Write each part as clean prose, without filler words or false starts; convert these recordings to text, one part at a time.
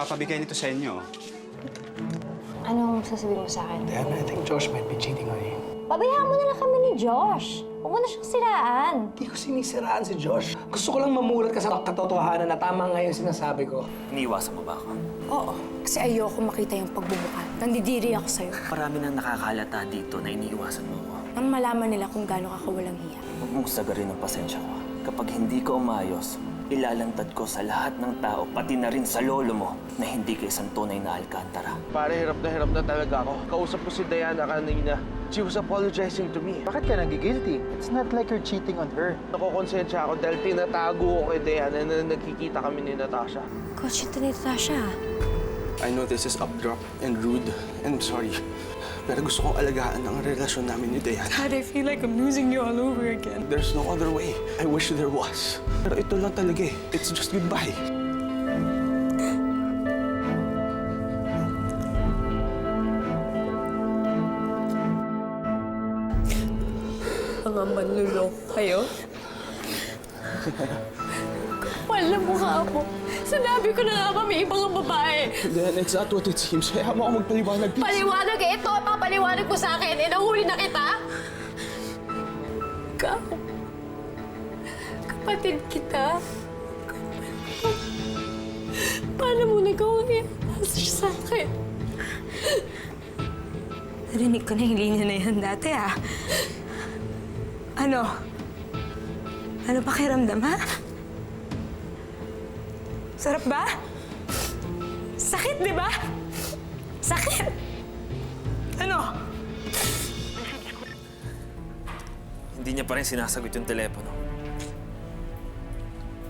magpapabigay nito sa inyo. Anong sasabihin mo sa akin? Diana, I think Josh might be cheating on you. Pabayaan mo na lang kami ni Josh. Huwag mo na siyang siraan. Hindi ko sinisiraan si Josh. Gusto ko lang mamulat ka sa katotohanan na tama nga yung sinasabi ko. Iniiwasan mo ba ako? Oo, kasi ayoko makita yung pagbubuka. Nandidiri ako sa'yo. Marami nang nakakalata dito na iniiwasan mo ako. Nang malaman nila kung gaano ka kawalang hiya. Huwag mong sagarin ang pasensya ko. Kapag hindi ka umayos, ilalantad ko sa lahat ng tao, pati na rin sa lolo mo, na hindi ka isang tunay na Alcantara. Pare, hirap na talaga ako. Kausap ko si Diana kanina. She was apologizing to me. Bakit ka nagigilty? It's not like you're cheating on her. Nakokonsensya ako dahil tinatago ko kay Diana na nagkikita kami ni Natasha. Coach, ito ni Natasha. I know this is updrop and rude, and I'm sorry. Pero gusto kong alagaan ang relasyon namin ni Diana. God, I feel like I'm losing you all over again. There's no other way. I wish there was. Pero ito lang talaga eh. It's just goodbye. Mga manluloko kayo? Kapal na mukha mo. Sinabi ko na nga ba may ibang babae? Then it's not what it seems. Kaya mo ako magpaliwanag, please. Paliwanag eh! Ito ang papaliwanag mo sa akin. Eh, nahuli na kita? Ikaw. Kapatid kita. Paano mo nagawang i-answer sa akin? Narinig ko na yung linya na yan dati, ah. Ano? Ano pakiramdam, ha? Sarap ba? Sakit, di ba? Sakit! Ano? Hindi niya pa rin sinasagot yung telepono.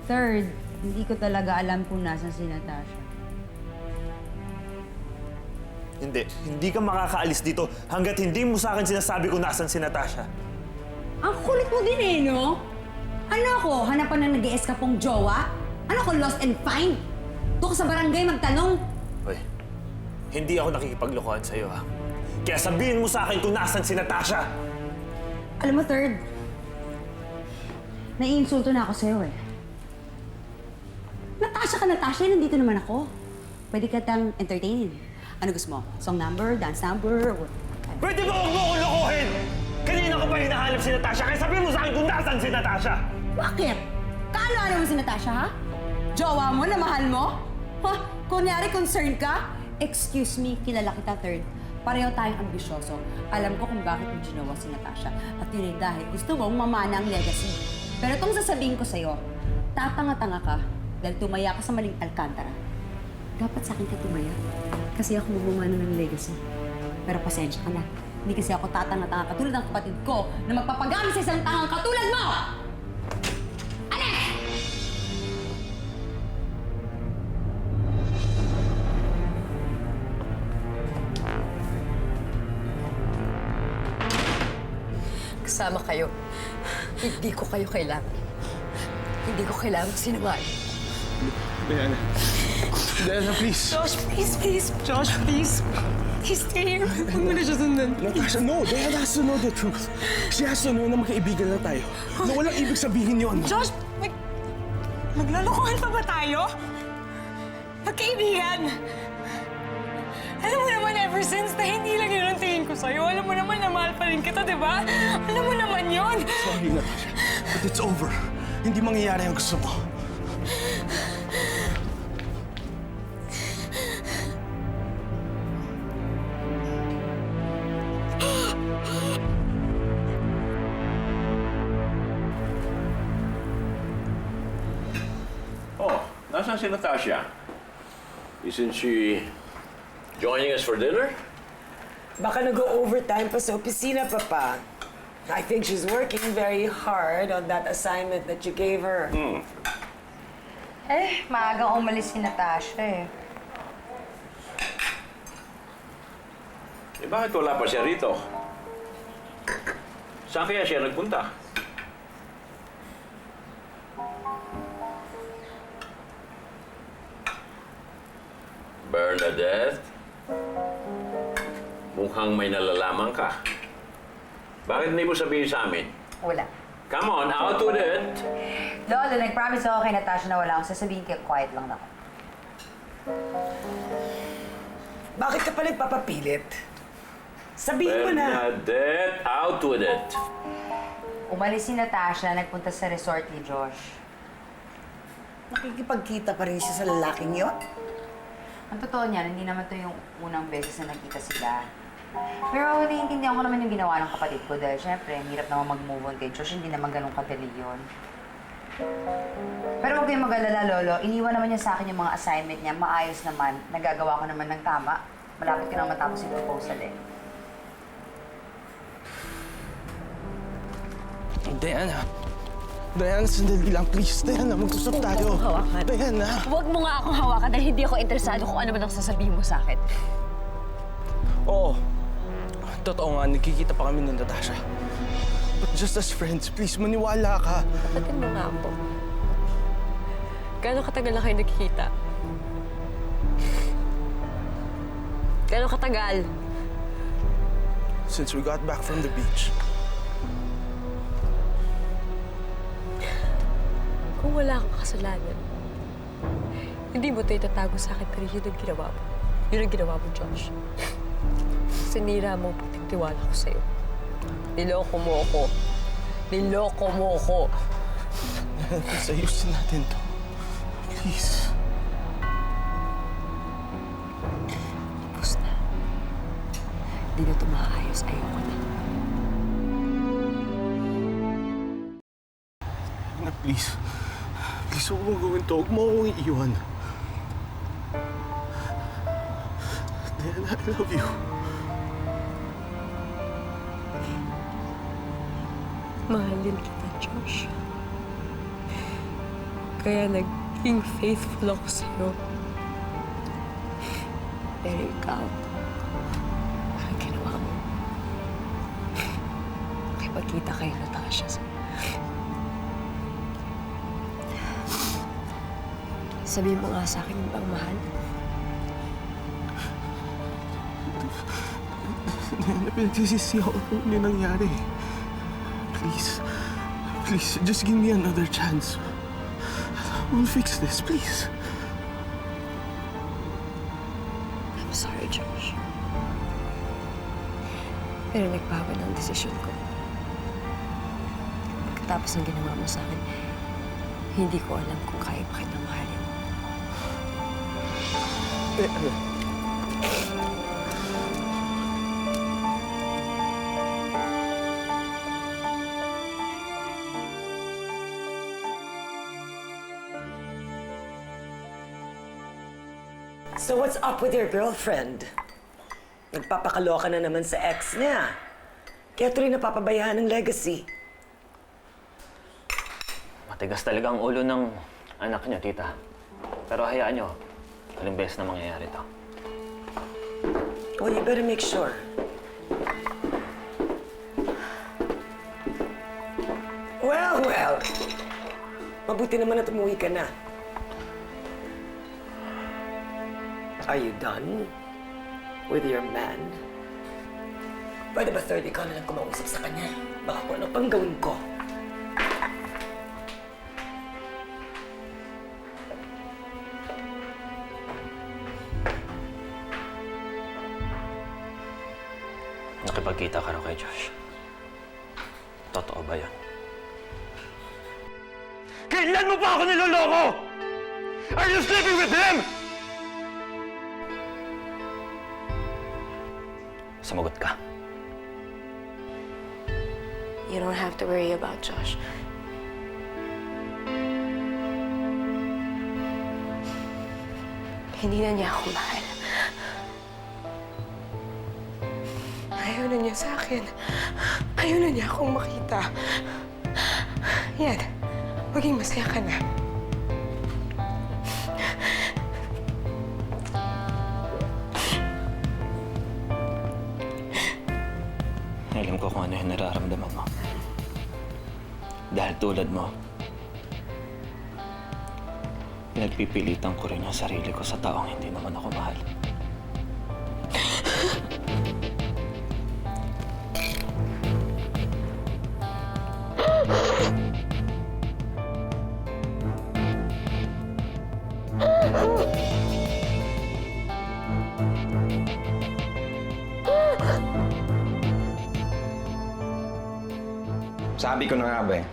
Third, hindi ko talaga alam kung nasan si Natasha. Hindi ka makakaalis dito hanggat hindi mo sa akin sinasabi kung nasan si Natasha. Ang kulit mo din eh, no? Ano ako? Hanapan ng nag-i-escapong jowa? Ano ako, lost and find? Doon ka sa barangay magtanong? Hoy, hindi ako nakikipaglokohan sa'yo, ha? Kaya sabihin mo sa akin kung nasan si Natasha! Alam mo, Third, naiinsulto na ako sa'yo eh. Natasha, nandito naman ako. Pwede ka tang entertainin. Ano gusto mo? Song number, dance number, or... Pwede ba huwag mo akong lokohin? Kanina ko pa hinahanap si Natasha, kaya sabihin mo sa akin kung nasan si Natasha! Bakit? Kaano-ano mo si Natasha, ha? Jowa mo na mahal mo? Ha? Kunyari, concerned ka? Excuse me, kilala kita, Third. Pareho tayong ambisyoso. Alam ko kung bakit mo ginawa si Natasha. At yun ay dahil gusto mong mamana ang legacy. Pero itong sasabihin ko sa'yo, tatanga-tanga ka dahil tumaya ka sa maling Alcantara. Dapat sa akin ka tumaya. Kasi ako mamamana ng legacy. Pero pasensya ka na. Hindi kasi ako tatanga-tanga katulad ng kapatid ko na magpapagamit sa isang tangang katulad mo! Kasama kayo. Hindi ko kayo kailangan. Hindi ko kailangan sinungaling. Diana. Diana, please. Josh, please. Josh, please. Please stay here. Huwag mo na siya sundan. Natasha, no. Diana has to know the truth. She has to know na magkaibigan lang tayo. Na walang ibig sabihin yun. Josh, maglalokohan pa ba tayo? Magkaibigan! Alam mo naman, ever since na hindi lang yun ang tingin ko sa'yo, alam mo naman na mahal pa rin kita, di ba? Alam mo naman yun! Sorry, Natasha. But it's over. Hindi mangyayari ang gusto mo. Oh, nasaan si Natasha? Isn't she joining us for dinner? Baka nag-overtime pa sa opisina, Papa. I think she's working very hard on that assignment that you gave her. Eh, maagang umalis si Natasha eh. Eh, bakit wala pa siya rito? Saan kaya siya nagpunta? Bernadette? Mukhang may nalalaman ka. Bakit hindi mo sabihin sa amin? Wala. Come on, out with it! Lolo, nag-promise ako kay Natasha na wala akong sasabihin kaya quiet lang ako. Bakit ka pa nagpapapilit? Sabihin mo na. Bernadette, out with it. Umalis si Natasha, nagpunta sa resort ni Josh. Nakikipagkita pa rin siya sa lalaking yon? Ang totoo niyan, hindi naman to yung unang beses na nagkita sila. Pero naiintindihan ko naman yung ginawa ng kapatid ko dahil syempre, hirap naman mag-move on kay Josh, hindi naman ganun kadali yun. Pero huwag kayong mag-alala, Lolo. Iniwan naman niya sa akin yung mga assignment niya. Maayos naman. Nagagawa ko naman ng tama. Malapit ko naman matapos yung proposal eh. Diana. Diana, sandali lang, please. Diana, mag-usap tayo. Hawakan. Diana. Huwag mo nga akong hawakan dahil hindi ako interesado kung ano man ang sasabihin mo sa akin. Oo. Totoo nga, nagkikita pa kami ng Natasha. But just as friends, please, maniwala ka. Tapatin mo nga ako. Gano'ng katagal na kayo nagkikita? Gano'ng katagal? Since we got back from the beach. Kung wala kang kasalanan, hindi mo ito itatago sa akin, pero yun ang ginawa mo. Yun ang ginawa mo, Josh. Sinira mo ang pagtitiwala ko sa'yo. Niloko mo ako. Niloko mo ako. Please, ayusin natin to. Please. Tapos na. Hindi na ito maaayos. Ayoko na. Diana, please. Please, huwag mo gawin to. Huwag mo akong iiwan. Diana, I love you. Mahalin kita, Josh. Kaya naging faithful ako sa'yo. Pero ikaw, parang ginawa mo. Nakipagkita kay Natasha. Sabihin mo nga sa akin yung bang mahal. Diana, pinagsisisi ako kung ano nangyari. Please. Please, just give me another chance. We'll fix this, please. I'm sorry, Josh. Pero nagbago ng desisyon ko. Pagkatapos ng ginawa mo sa akin, hindi ko alam kung kaya pa kitang mahalin. So what's up with your girlfriend? Nagpapakaloka na naman sa ex niya. Kaya tuloy napapabayaan ng legacy. Matigas talaga ang ulo ng anak niyo, tita. Pero hayaan niyo, aling beses na mangyayari to. Well, you better make sure. Well. Mabuti naman at umuwi ka na. Are you done with your man? Pwede ba third ikaw na lang kumausap sa kanya? Baka kung ano pang gawin ko. Nakipagkita ka raw kay Josh. Totoo ba yan? Kailan mo pa ako niloloko? Are you sleeping with him? Sumagot ka. You don't have to worry about Josh. Hindi na niya ako mahal. Ayaw na niya sa akin. Ayaw na niya akong makita. Yan. Maging masaya ka na. Alam ko kung ano yung nararamdaman mo. Dahil tulad mo, pinagpipilitan ko rin yung sarili ko sa taong hindi naman ako mahal. Sabi ko na nga ba eh.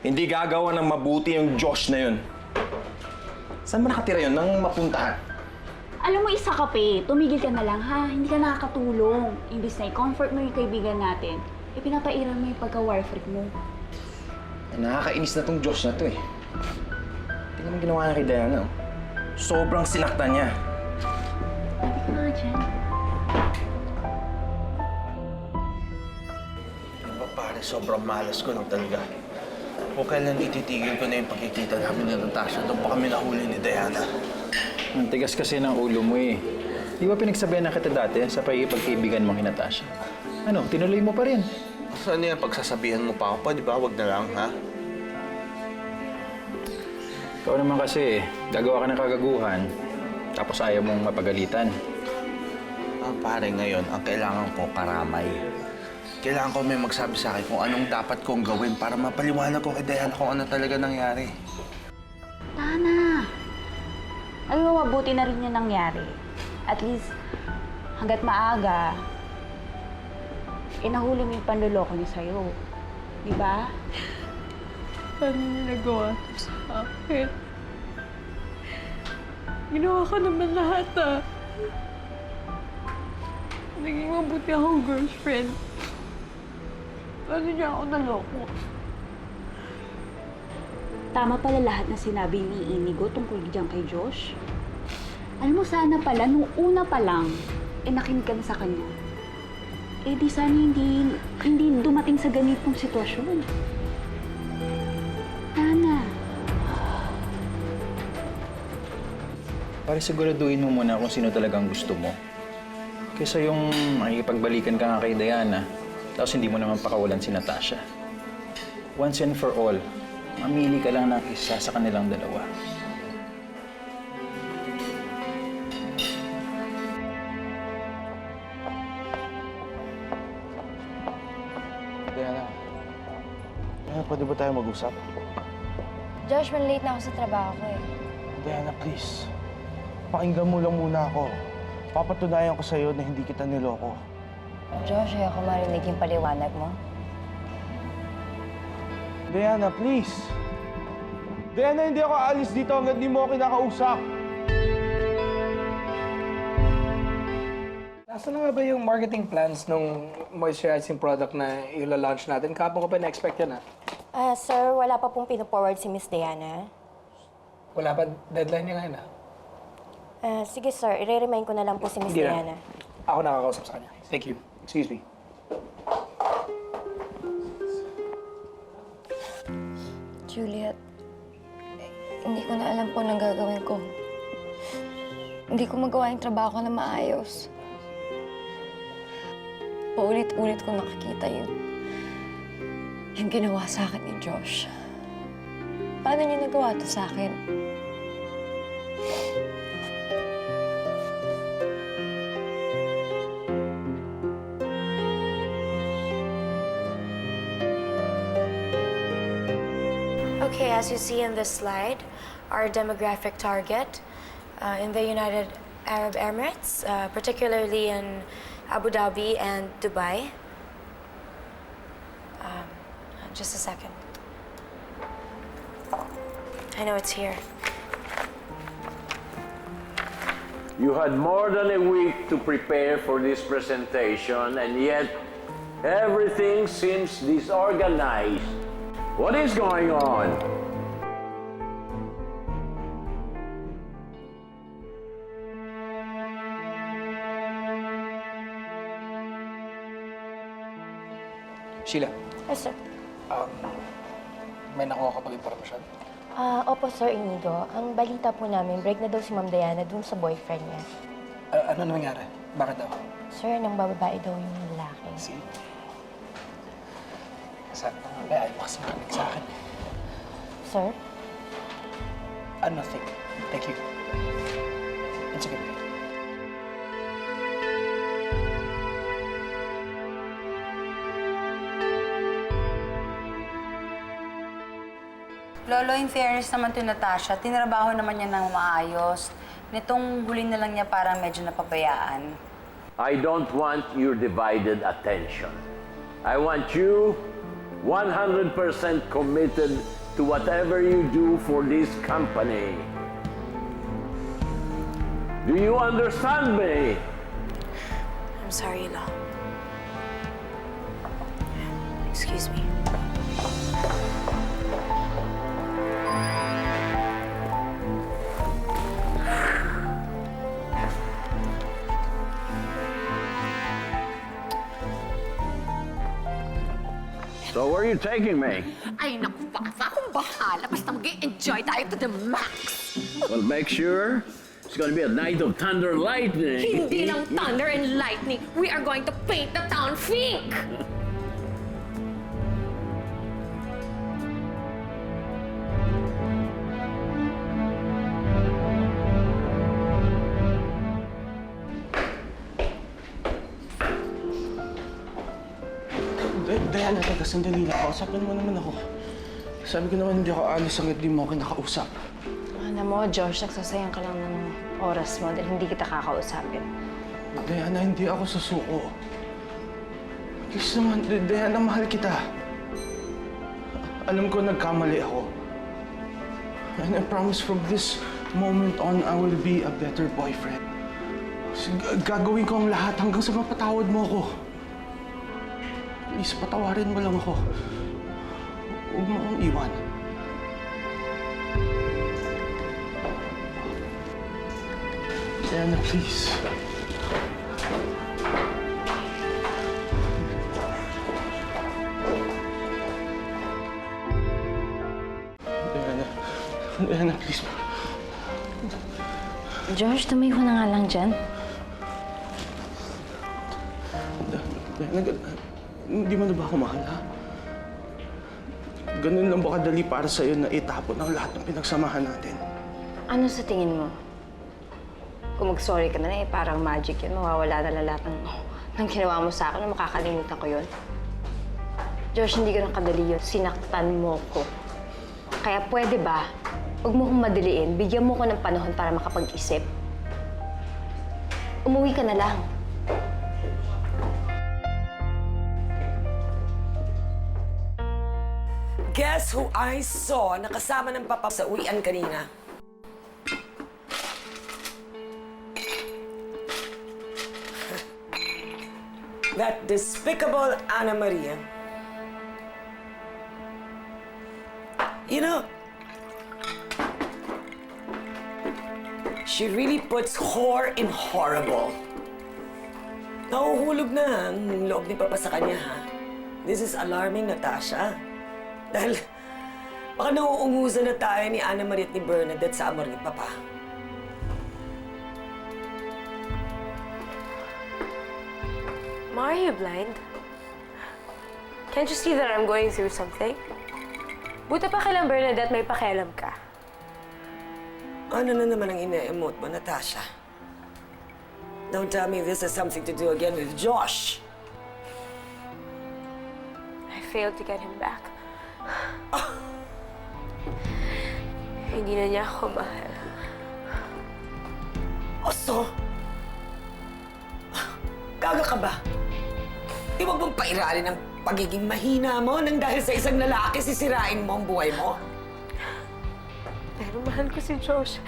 Hindi gagawa ng mabuti yung Josh na yun. Saan ba nakatira yun nang mapuntahan? Alam mo, isa ka pa eh. Tumigil ka na lang, ha? Hindi ka nakakatulong. Imbis na i-comfort mo yung kaibigan natin, pinapairan mo yung pagka-war freak mo. Nakakainis na tong Josh na to eh. Tingnan mo ginawa niya kay Diana. Oh. Sobrang sinaktan niya. Sabi ka nga dyan. Ano ba pare, sobrang malas ko lang talaga. Kung kailan ititigil ko na yung pagkikita namin ni Natasha, doon pa kami nahuli ni Diana. Ang tigas kasi ng ulo mo eh. Di ba pinagsabihan na kita dati sa pagkikipagkaibigan mo kay Natasha? Ano, tinuloy mo pa rin. Saan yan? Pagsasabihan mo pa ako pa, di ba? Huwag na lang, ha? Ikaw naman kasi, gagawa ka ng kagaguhan, tapos ayaw mong mapagalitan. Ang pare ngayon, ang kailangan ko karamay. Kailangan ko may magsabi sa akin kung anong dapat kong gawin para mapaliwanag ko kay Diana kung ano talaga nangyari. Tana! Alam mo, mabuti na rin yung nangyari. At least, hanggat maaga, nahuli mo yung panluloko niya sa'yo. Di ba? Paano niya nagawa ito sa akin? Ginawa ko naman lahat, ah. Naging mabuti akong girlfriend. Paano niya ako naloko? Tama pala lahat na sinabi ni Inigo tungkol diyan kay Josh. Alam mo, sana pala, nung una pa lang, nakinig ka na sa kanya. Di sana hindi dumating sa ganitong sitwasyon. Tana. Para siguraduhin mo muna kung sino talagang gusto mo. Kaysa yung makikipagbalikan ka nga kay Diana, tapos hindi mo naman pakawalan si Natasha. Once and for all, mamili ka lang ng isa sa kanilang dalawa. Diana, pwede ba tayo mag-usap? Josh, late na ako sa trabaho ko eh. Diana, please. Pakinggan mo lang muna ako. Papatunayan ko sa'yo na hindi kita niloko. Josh, ayoko marinig yung paliwanag mo. Diana, please. Diana, hindi ako aalis dito hanggang di mo ako kinakausap. Nasaan na nga ba yung marketing plans ng moisturizing product na ila-launch natin? Kapon ko pa na-expect yan, ha? Sir, wala pa pong pino-forward si Miss Diana. Wala pa deadline niya ngayon, ha? Sige, sir. I-remind ko na lang po si Miss Hindi na. Diana. Ako nakakausap sa kanya. Thank you. Excuse me. Juliet, hindi ko na alam po anong gagawin ko. Hindi ko magawa yung trabaho ko na maayos. Paulit-ulit ko nakikita yung ginawa sa akin ni Josh. Paano niya nagawa to sa akin? Okay, as you see in this slide, our demographic target in the United Arab Emirates, particularly in Abu Dhabi and Dubai. Just a second. I know it's here. You had more than a week to prepare for this presentation, and yet everything seems disorganized. What is going on? Sheila, Yes, sir. may nakuha ka pag impormasyon? Opo, Sir Inigo. Ang balita po namin, break na daw si Ma'am Diana dun sa boyfriend niya. Ano nangyari? Bakit daw? Sir, nang bababae daw yung lalaki. See? Sabi ko nga, ayaw mo kasi makinig sa akin. Sir? Nothing. Thank you. It's okay. Lolo, in fairness naman to Natasha, tinrabaho naman niya ng maayos. Nitong huli na lang niya parang medyo napabayaan. I don't want your divided attention. I want you 100% committed to whatever you do for this company. Do you understand me? I'm sorry, Lo. Excuse me. So where are you taking me? Ay, naku, Papa, akong bahala. Basta mag-enjoy tayo to the max. Well, make sure it's gonna be a night of thunder and lightning. Hindi lang thunder and lightning. We are going to paint the town pink. Diana, teka, sandali lang. Kausapin mo naman ako. Sabi ko naman hindi ako alis hanggat di mo ako nakausap. Alam mo, Josh, nagsasayang ka lang ng oras mo dahil hindi kita kakausapin. Diana, hindi ako susuko. Please naman, Diana, mahal kita. Alam ko nagkamali ako. And I promise from this moment on, I will be a better boyfriend. Gagawin ko ang lahat hanggang sa mapatawad mo ako. Please, patawarin mo lang ako. Huwag mo akong iwan. Diana, please. Diana, please. Josh, tumayo na nga lang dyan. Diana, hindi mo na ba ako mahal, ha? Ganun lang ba kadali para sa'yo na itapon ang lahat ng pinagsamahan natin? Ano sa tingin mo? Kung mag-sorry ka na parang magic yun. Mawawala na lahat ng ginawa mo sa akin na makakalimutan ko yun. Josh, hindi ganun kadali yun. Sinaktan mo ko. Kaya pwede ba, huwag mo kong madiliin, bigyan mo ko ng panahon para makapag-isip. Umuwi ka na lang. Guess who I saw nakasama ng papa sa uwian kanina? That despicable Ana Maria. You know, she really puts whore in horrible. Nahuhulog na ang loob ni Papa sa kanya, ha? This is alarming, Natasha. Dahil baka nauungusan na tayo ni Ana Maria at ni Bernadette sa amor ni Papa. Ma, are you blind? Can't you see that I'm going through something? Buta pa kailang Bernadette may pakialam ka. Ano na naman ang ine-emote mo, Natasha? Don't tell me this has something to do again with Josh. I failed to get him back. Hindi na niya ako mahal. Oso? Gaga ka ba? Di wag mong pairalin ang pagiging mahina mo nang dahil sa isang lalaki sisirain mo ang buhay mo? Pero mahal ko si Josh.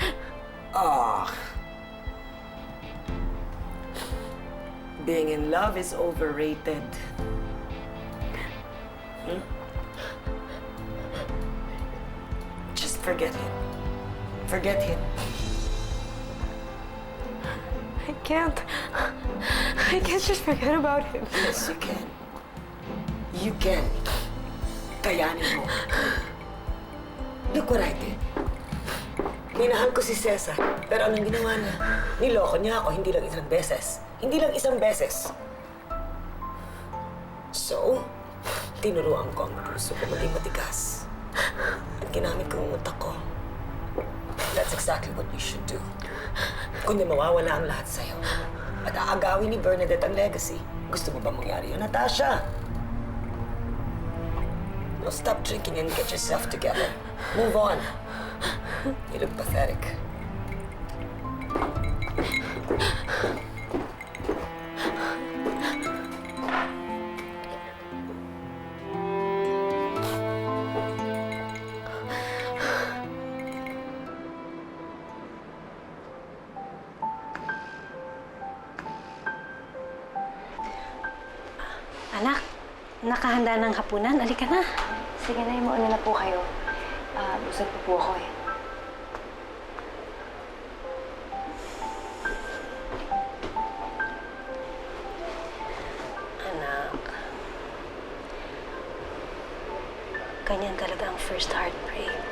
Being in love is overrated. Just forget him. Forget him. I can't. I can't just forget about him. Yes, you can. You can. Kayanin mo. Look what I did. Minahal ko si Cesar, pero anong ginawa niya? Niloko niya ako, hindi lang isang beses. Hindi lang isang beses. So, tinuruan ko ang puso ko maging matigas. At ginamit ko ang utak ko. That's exactly what you should do. Kundi mawawala ang lahat sa'yo. At aagawin ni Bernadette ang legacy. Gusto mo ba mangyari yun, Natasha? No, stop drinking and get yourself together. Move on. You look pathetic. Anak, nakahanda ng hapunan. Halika na. Sige na, mauna na po kayo. Busog po ako eh. Anak, ganyan talaga ang first heartbreak.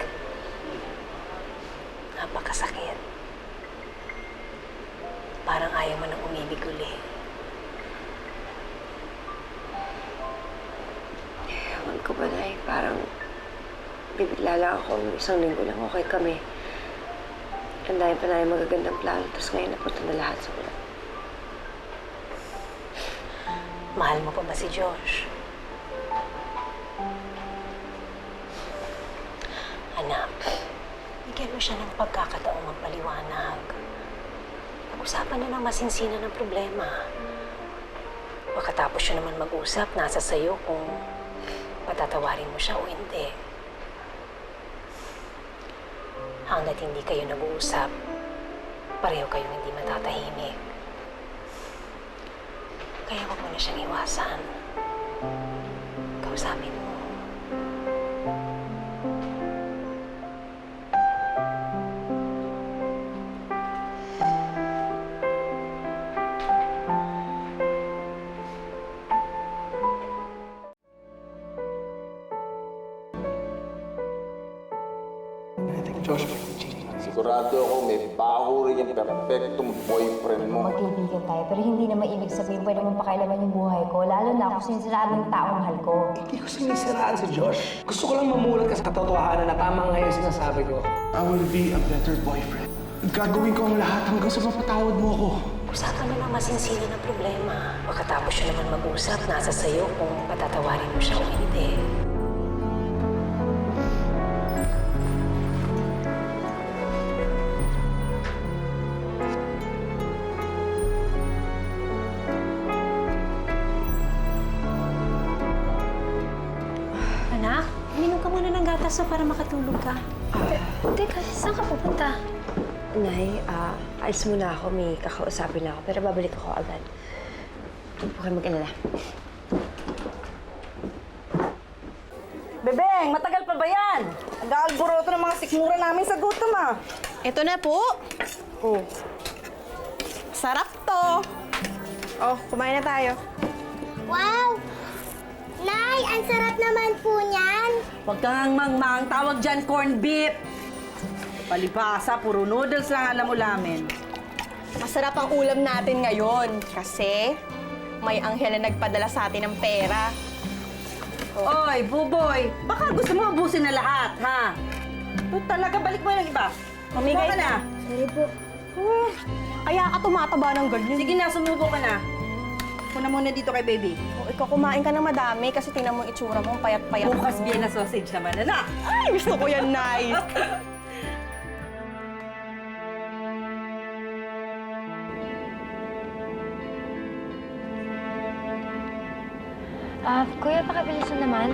Napakasakit. Parang ayaw mo nang umibig uli. Ewan ko ba, Nay? Parang bibigla lang ako. Isang linggo lang okay kami. Ang dahil pa na magagandang plano, tapos ngayon napunta na lahat sa ulan. Mahal mo pa ba si Josh? Anak, bigyan mo siya ng pagkakataong magpaliwanag. Pag-usapan na ng masinsinan ng problema. Pagkatapos siya naman mag-usap, nasa sayo kung patatawarin mo siya o hindi. Hanggat hindi kayo nag-uusap, pareho kayong hindi matatahimik. Kaya huwag mo na siyang iwasan. Kausapin mo. Josh, Sigurado ako may baho rin yung perfectong boyfriend mo. Magkaibigan tayo, pero hindi naman ibig sabihin pwede mong pakailaman yung buhay ko, lalo na kung sinisiraan ng taong mahal ko. hindi ko sinisiraan si Josh. Gusto ko lang mamulat ka sa katotohanan na tama nga yung sinasabi ko. I will be a better boyfriend. Gagawin ko ang lahat hanggang sa mapatawad mo ako. Usapan na ng masinsinan ng problema. Pagkatapos siya naman mag-usap, nasa sayo kung patatawarin mo siya o hindi. Anak, uminom ka muna ng gatas para makatulog ka. Teka, saan ka pupunta? Nay, alis muna ako. May kakausapin na ako. Pero babalik ako agad. Huwag po kayo mag-alala. Bebeng, matagal pa ba yan? Nag-aalboroto ng mga sikmura namin sa gutom Ito na po. Oh. Sarap to. Oh, kumain na tayo. Wow! Nay, ang sarap naman po niyan. Huwag kang mangmang. Tawag dyan, corned beef. Palibasa, puro noodles lang alam ulamin. Masarap ang ulam natin ngayon kasi may anghel na nagpadala sa atin ng pera. Oy, Buboy, baka gusto mo ubusin na lahat, ha? Ito talaga, balik mo yung iba. Mamigay Sumubo ka na. Sorry po. Kaya ka tumataba ng ganyan. Sige na, sumubo ka na. Puna muna dito kay baby. Oh, ikaw kumain ka ng madami kasi tingnan mo yung itsura mo, payat-payat. Bukas Vienna sausage naman, anak. Ay, gusto ko yan, Nay. Kuya, pakibilisan naman.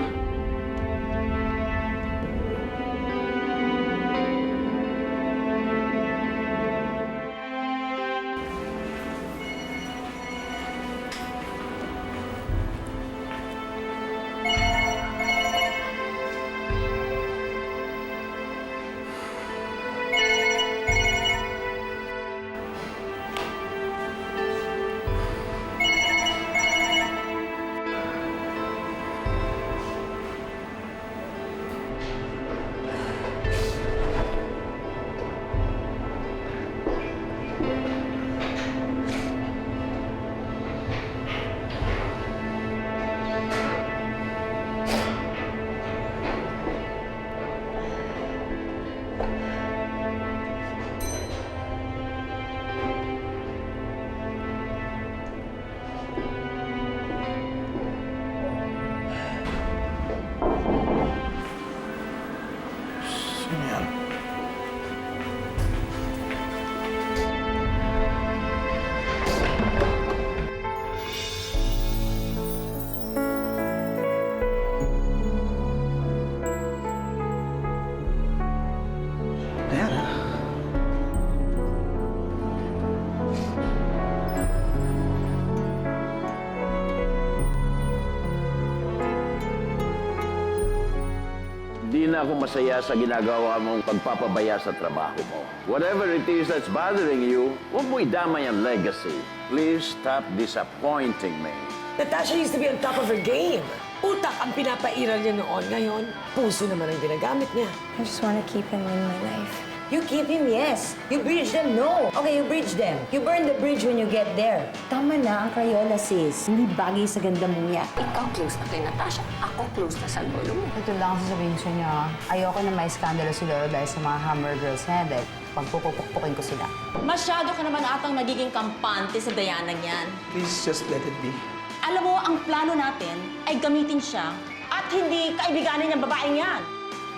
Hindi na ako masaya sa ginagawa mong pagpapabaya sa trabaho mo. Whatever it is that's bothering you, huwag mo idamay ang legacy. Please stop disappointing me. Natasha used to be on top of her game. Utak ang pinapairal niya noon. Ngayon, puso naman ang ginagamit niya. I just want to keep him in my life. You keep him, yes. You bridge them, no. Okay, you bridge them. You burn the bridge when you get there. Tama na ang Crayola, sis. Hindi bagay sa ganda mo yan. Ikaw close na kay Natasha. Ako close na sa lolo mo. Ito lang ang sasabihin sa inyo, ayoko na may skandalo si Lolo dahil sa mga Hammer Girls na dahil pagpupukpukin ko sila. Masyado ka naman atang nagiging kampante sa Dayanang yan. Please just let it be. Alam mo, ang plano natin ay gamitin siya at hindi kaibiganin ng babaeng yan.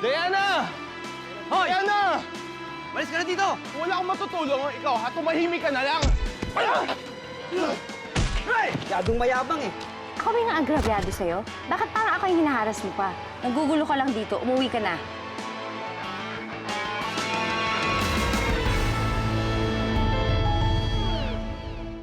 Diana! Hoy! Diana! Malis ka na dito! Kung wala akong matutulong, ikaw ha, tumahimik ka na lang! Masyadong mayabang eh. Ako ba yung agrabyado sa'yo? Bakit parang ako yung hinaharas mo pa? Nagugulo ka lang dito, umuwi ka na.